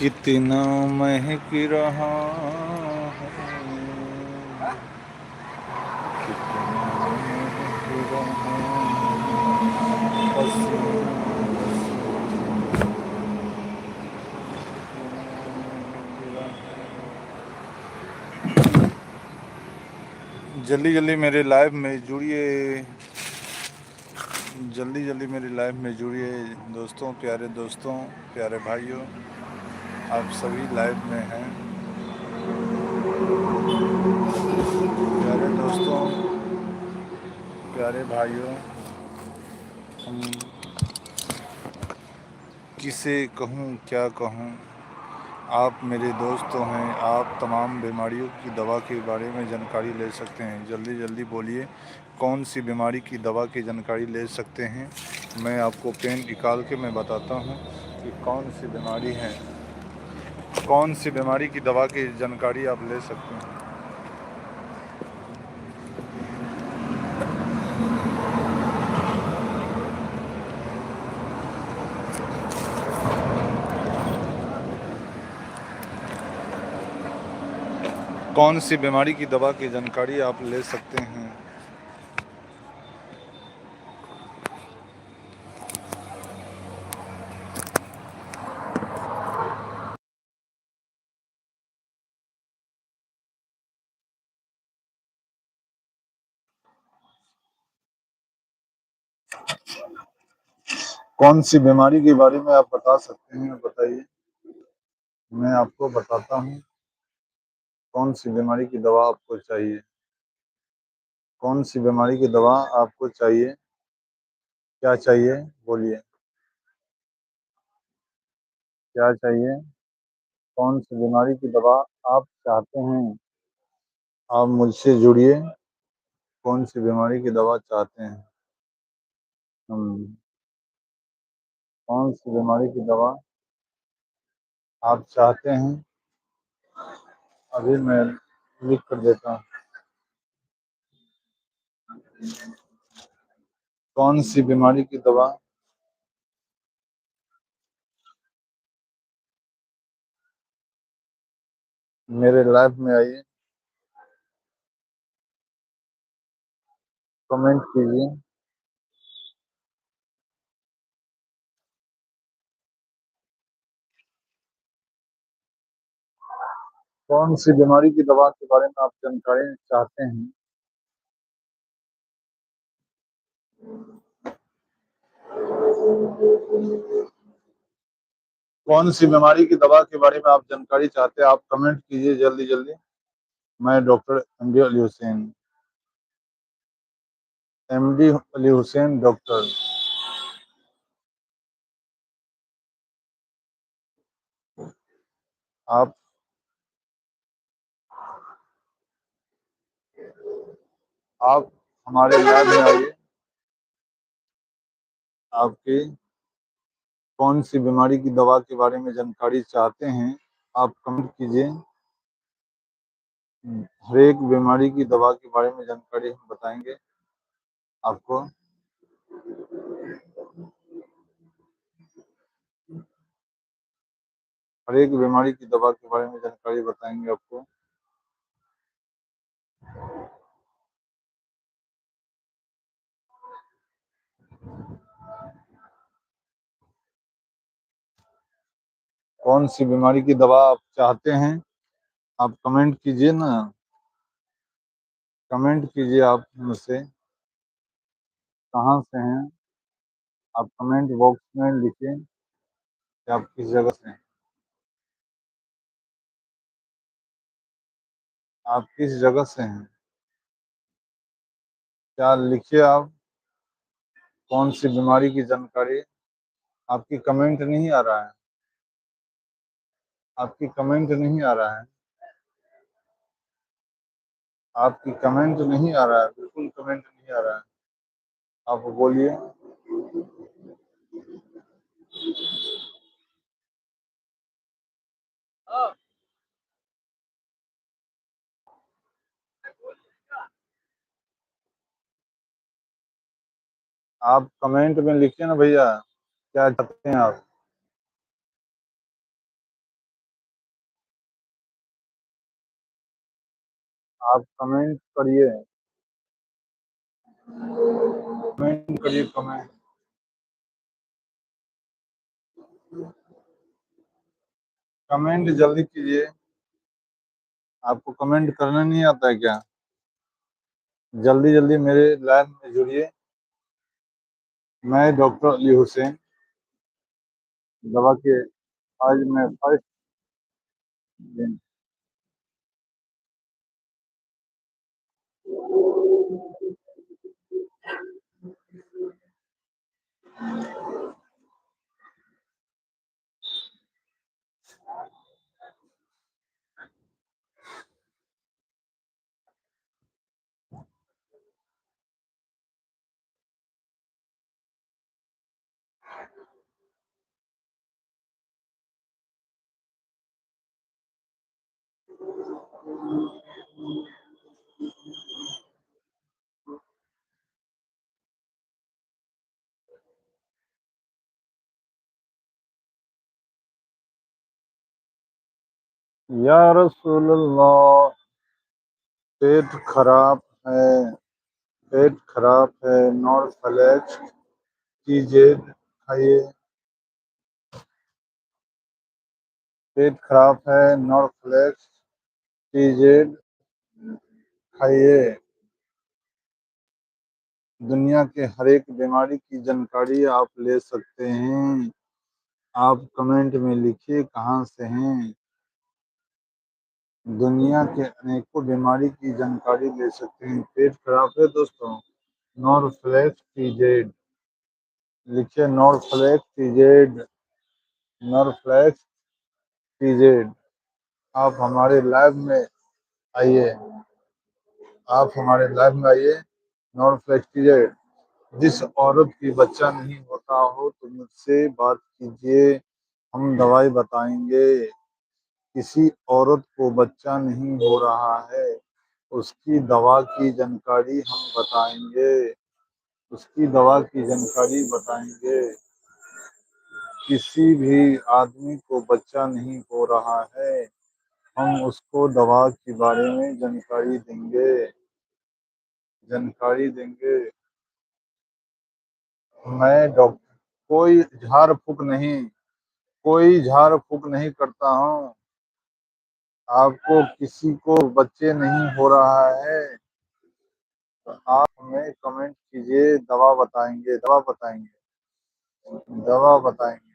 कितना महक रहा है, कितना महक रहा है, जल्दी जल्दी मेरे लाइव में जुड़िए, जल्दी जल्दी मेरी लाइव में जुड़िए दोस्तों, प्यारे भाइयों, आप सभी लाइव में हैं। प्यारे दोस्तों, प्यारे भाइयों, हम किसे कहूँ क्या कहूँ, आप मेरे दोस्त तो हैं। आप तमाम बीमारियों की दवा के बारे में जानकारी ले सकते हैं। जल्दी जल्दी बोलिए, कौन सी बीमारी की दवा की जानकारी ले सकते हैं। मैं आपको पेन निकाल के मैं बताता हूँ कि कौन सी बीमारी है, कौन सी बीमारी की दवा की जानकारी आप ले सकते हैं। कौन सी बीमारी की दवा की जानकारी आप ले सकते हैं। कौन सी बीमारी के बारे में आप बता सकते हैं, बताइए, मैं आपको बताता हूँ कौन सी बीमारी की दवा आपको चाहिए। कौन सी बीमारी की दवा आपको चाहिए, क्या चाहिए, बोलिए, क्या चाहिए, कौन सी बीमारी की दवा आप चाहते हैं। आप मुझसे जुड़िए, कौन सी बीमारी की दवा चाहते हैं। हम कौन सी बीमारी की दवा आप चाहते हैं, अभी मैं लिख कर देता हूँ। कौन सी बीमारी की दवा, मेरे लाइफ में आइए, कमेंट कीजिए। कौन सी बीमारी की दवा के बारे में आप जानकारी चाहते हैं। कौन सी बीमारी की दवा के बारे में आप जानकारी चाहते हैं, आप कमेंट कीजिए जल्दी जल्दी। मैं doctor MD Ali Hussain, MD Ali Hussain doctor. आप आप हमारे लैब में आइए। आपकी कौन सी बीमारी की दवा के बारे में जानकारी चाहते हैं, आप कमेंट कीजिए। हर एक बीमारी की दवा के बारे में जानकारी हम बताएंगे आपको। हर एक बीमारी की दवा के बारे में जानकारी बताएंगे आपको। कौन सी बीमारी की दवा आप चाहते हैं, आप कमेंट कीजिए ना, कमेंट कीजिए। आप मुझसे कहाँ से हैं, आप कमेंट बॉक्स में लिखिए कि आप किस जगह से हैं, आप किस जगह से हैं, क्या लिखिए आप। कौन सी बीमारी की जानकारी, आपकी कमेंट नहीं आ रहा है, आपकी कमेंट नहीं आ रहा है, आपकी कमेंट नहीं आ रहा है, बिल्कुल कमेंट नहीं आ रहा है। आप बोलिए। आप कमेंट में लिखिए ना भैया, क्या चाहते हैं आप। आप कमेंट करिए, कमेंट करिए, कमेंट जल्दी कीजिए। आपको कमेंट करना नहीं आता है क्या? जल्दी जल्दी मेरे लाइव में जुड़िए। मैं डॉक्टर अली हुसैन, दवा के आज मैं फर्स्ट दिन। या रसूल अल्लाह, पेट खराब है, पेट खराब है, नॉर्फ्लेक्स कीजिए, खाइए। पेट खराब है, नॉर्फ्लेक्स कीजिए, खाइए। दुनिया के हर एक बीमारी की जानकारी आप ले सकते हैं। आप कमेंट में लिखिए कहाँ से हैं। दुनिया के अनेकों बीमारी की जानकारी ले सकते हैं। पेट खराब है दोस्तों, नॉर्फ्लेक्स टीजेड लिखिए, नॉर्फ्लेक्स टीजेड, नॉर्फ्लेक्स टीजेड। आप हमारे लाइव में आइए, आप हमारे लाइव में आइए। नॉर्फ्लेक्स टीजेड, जिस औरत की बच्चा नहीं होता हो तो मुझसे बात कीजिए, हम दवाई बताएंगे। किसी औरत को बच्चा नहीं हो रहा है, उसकी दवा की जानकारी हम बताएंगे, उसकी दवा की जानकारी बताएंगे। किसी भी आदमी को बच्चा नहीं हो रहा है, हम उसको दवा के बारे में जानकारी देंगे, जानकारी देंगे। मैं डॉक्टर कोई झाड़ फूक नहीं, कोई झाड़ फूक नहीं करता हूँ। आपको किसी को बच्चे नहीं हो रहा है तो आप हमें कमेंट कीजिए, दवा बताएंगे, दवा बताएंगे, दवा बताएंगे।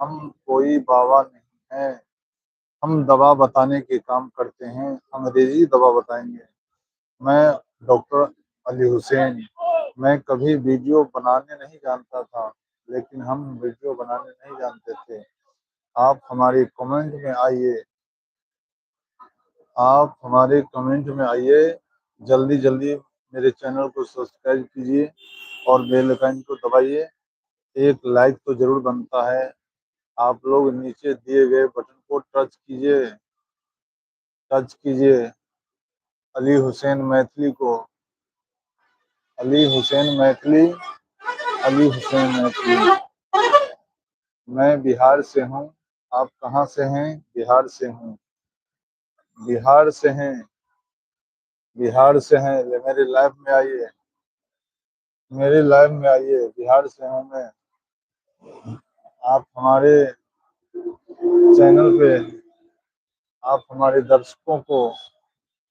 हम कोई बाबा नहीं है, हम दवा बताने के काम करते हैं, अंग्रेजी दवा बताएंगे। मैं डॉक्टर अली हुसैन, मैं कभी वीडियो बनाने नहीं जानता था, लेकिन हम वीडियो बनाने नहीं जानते थे। आप हमारे कमेंट में आइए, आप हमारे कमेंट में आइए, जल्दी जल्दी मेरे चैनल को सब्सक्राइब कीजिए और बेल आइकन को दबाइए। एक लाइक तो जरूर बनता है। आप लोग नीचे दिए गए बटन को टच कीजिए, टच कीजिए। अली हुसैन मैथिली को, अली हुसैन मैथिली, अली हुसैन मैथिली। मैं बिहार से हूँ। आप कहाँ से हैं? बिहार से हूँ, बिहार से हैं, बिहार से हैं। मेरे लाइव में आइए, मेरे लाइव में आइए, बिहार से हूँ मैं। आप हमारे चैनल पे, आप हमारे दर्शकों को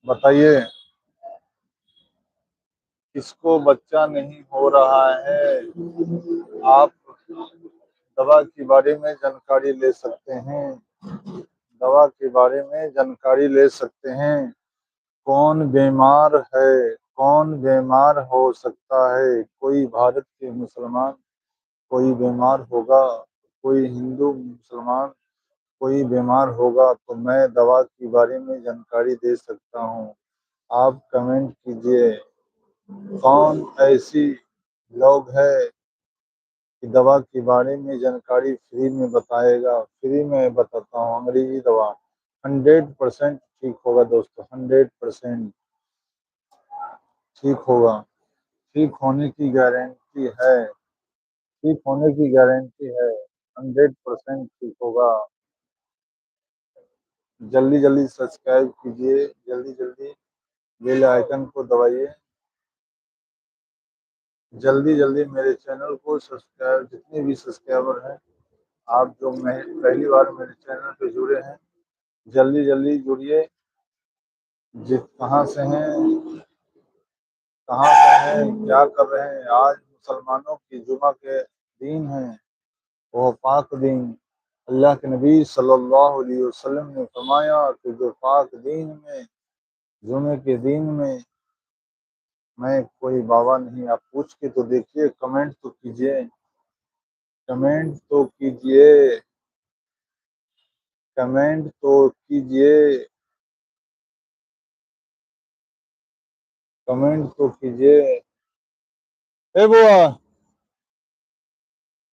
बताइए, किसको बच्चा नहीं हो रहा है। आप दवा के बारे में जानकारी ले सकते हैं, दवा के बारे में जानकारी ले सकते हैं। कौन बीमार है, कौन बीमार हो सकता है? कोई भारत के मुसलमान कोई बीमार होगा, कोई हिंदू मुसलमान कोई बीमार होगा तो मैं दवा के बारे में जानकारी दे सकता हूँ। आप कमेंट कीजिए, कौन ऐसी लोग है कि दवा के बारे में जानकारी फ्री में बताएगा? फ्री में बताता हूँ, अंग्रेजी दवा 100% ठीक होगा दोस्तों, 100% ठीक होगा। ठीक होने की गारंटी है, ठीक होने की गारंटी है, 100% ठीक होगा। जल्दी जल्दी सब्सक्राइब कीजिए, जल्दी जल्दी बेल आइकन को दबाइए, जल्दी जल्दी मेरे चैनल को सब्सक्राइब, जितने भी सब्सक्राइबर हैं आप जो मैं पहली बार मेरे चैनल पे जुड़े हैं, जल्दी जल्दी जुड़िए। जिस कहाँ से हैं, कहाँ से हैं, क्या कर रहे हैं। आज मुसलमानों की जुमा के दिन है, वो पाक दिन। अल्लाह के नबी सल्लल्लाहु अलैहि वसल्लम ने फरमाया कि जो पाक दिन में, जुमे के दिन में मैं कोई बाबा नहीं। आप पूछ के तो देखिए, कमेंट तो कीजिए, कमेंट तो कीजिए, कमेंट तो कीजिए, कमेंट तो कीजिए। ए बुआ,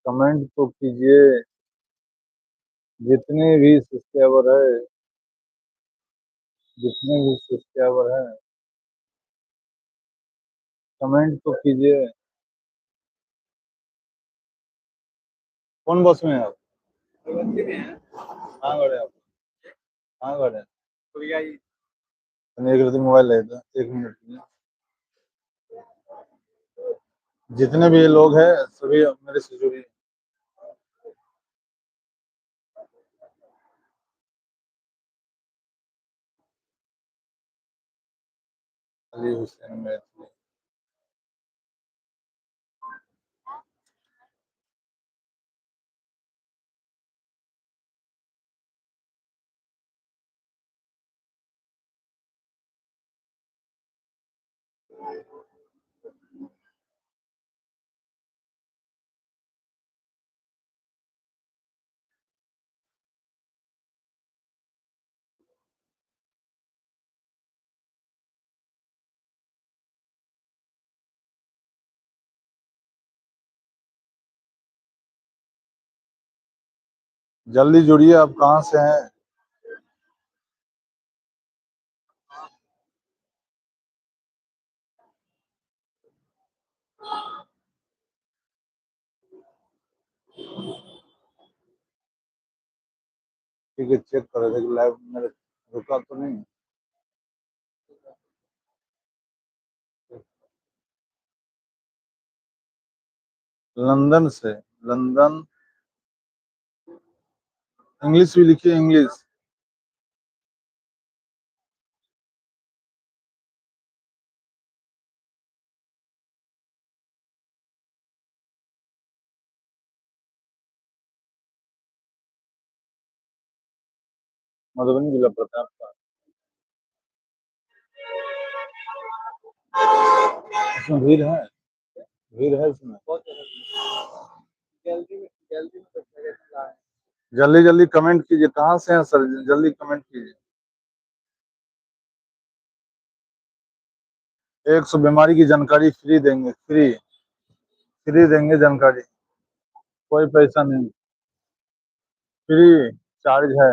कमेंट तो कीजिए। जितने भी सब्सक्राइबर है, जितने भी सब्सक्राइबर हैं, कमेंट तो कीजिए। कौन बस में है आप? कहाँ गए आप? कहाँ गए? एक रति मोबाइल ले था, 1 मिनट में। जितने भी लोग हैं सभी मेरे से जुड़िए। अली हुसैन मैथिली। जल्दी जुड़िए। आप कहाँ से हैं? ठीक है, चेक करो देखो लाइव मेरे रुका तो नहीं। लंदन से, लंदन। इंग्लिश भी लिखिए, इंग्लिश। मधुबनी जिला पड़ता है आपका? इसमें भीड़ है, भीड़ है इसमें। जल्दी जल्दी कमेंट कीजिए। कहाँ से हैं सर? जल्दी कमेंट कीजिए। 100 बीमारी की जानकारी फ्री देंगे, फ्री, फ्री देंगे जानकारी। कोई पैसा नहीं, फ्री चार्ज है।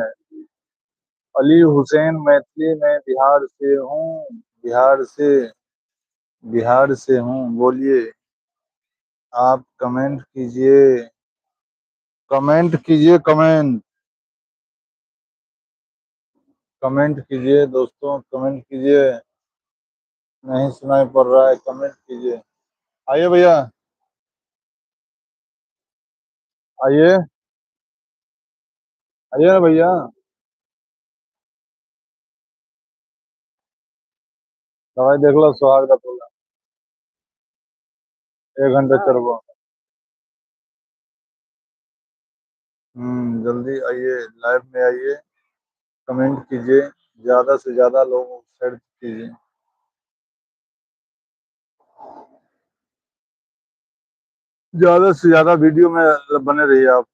अली हुसैन मैथिली, मैं बिहार से हूँ, बिहार से, बिहार से हूँ। बोलिए, आप कमेंट कीजिए, कमेंट कीजिए, कमेंट, कमेंट कीजिए दोस्तों, कमेंट कीजिए। नहीं सुनाई पड़ रहा है, कमेंट कीजिए। आइए भैया, आइए, आइए ना भैया। दवाई देख लो, सुहाग का बोला। 1 घंटे चलबो। जल्दी आइए, लाइव में आइए, कमेंट कीजिए, ज्यादा से ज्यादा लोगों को शेयर कीजिए। ज्यादा से ज्यादा वीडियो में बने रहिए आप।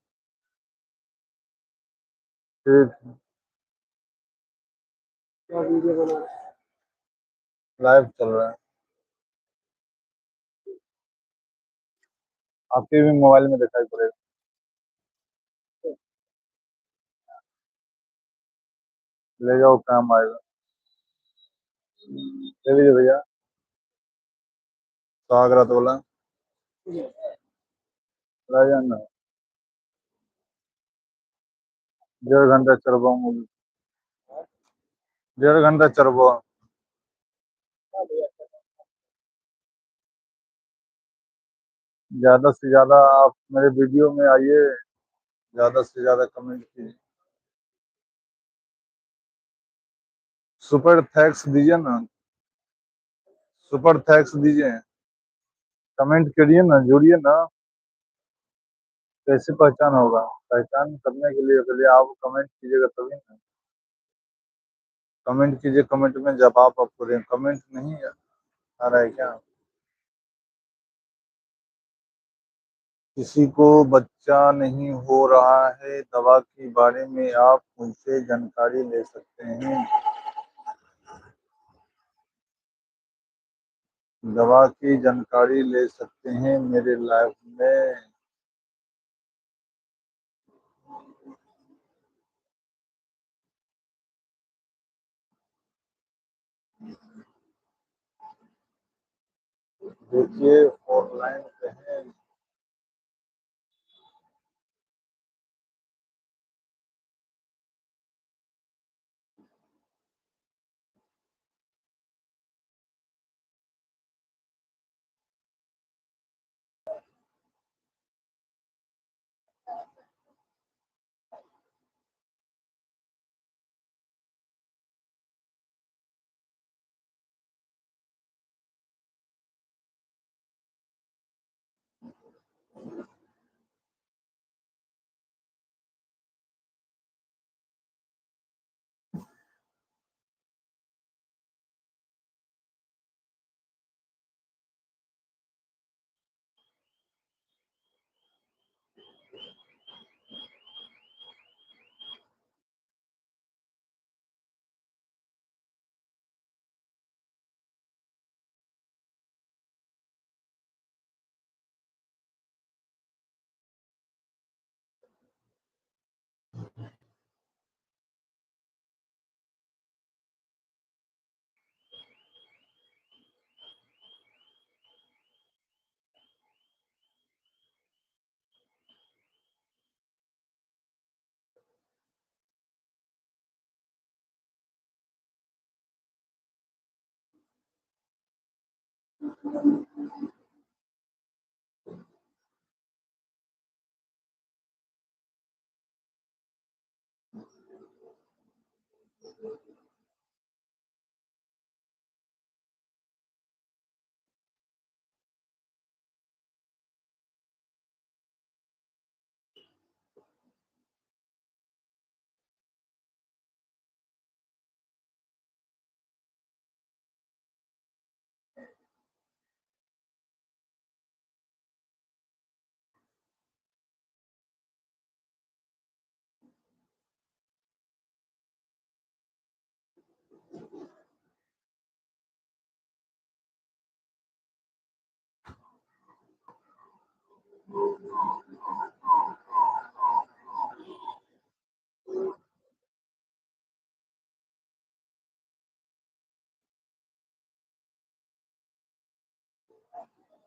ठीक, क्या वीडियो बना? लाइव चल रहा है, आपके भी मोबाइल में दिखाई पड़ेगा। ले जाओ, काम आएगा। ले लीजिए भैया, सुहागरात बोला। ले जाना। 1.5 घंटा चल पाऊंगा। 1.5 घंटा चरबो। ज़्यादा से ज़्यादा आप मेरे वीडियो में आइए, ज़्यादा से ज़्यादा कमेंट कीजिए। सुपर थैंक्स दीजिए ना, सुपर थैंक्स दीजिए, कमेंट करिए ना, जुड़िए ना। कैसे पहचान होगा? पहचान करने के लिए पहले आप कमेंट कीजिएगा तभी ना। कमेंट कीजिए, कमेंट में जवाब आपको दें। कमेंट नहीं आ रहा है क्या? किसी को बच्चा नहीं हो रहा है, दवा के बारे में आप मुझसे जानकारी ले सकते हैं। दवा की जानकारी ले सकते हैं मेरे लाइफ में। देखिए ऑनलाइन पे है।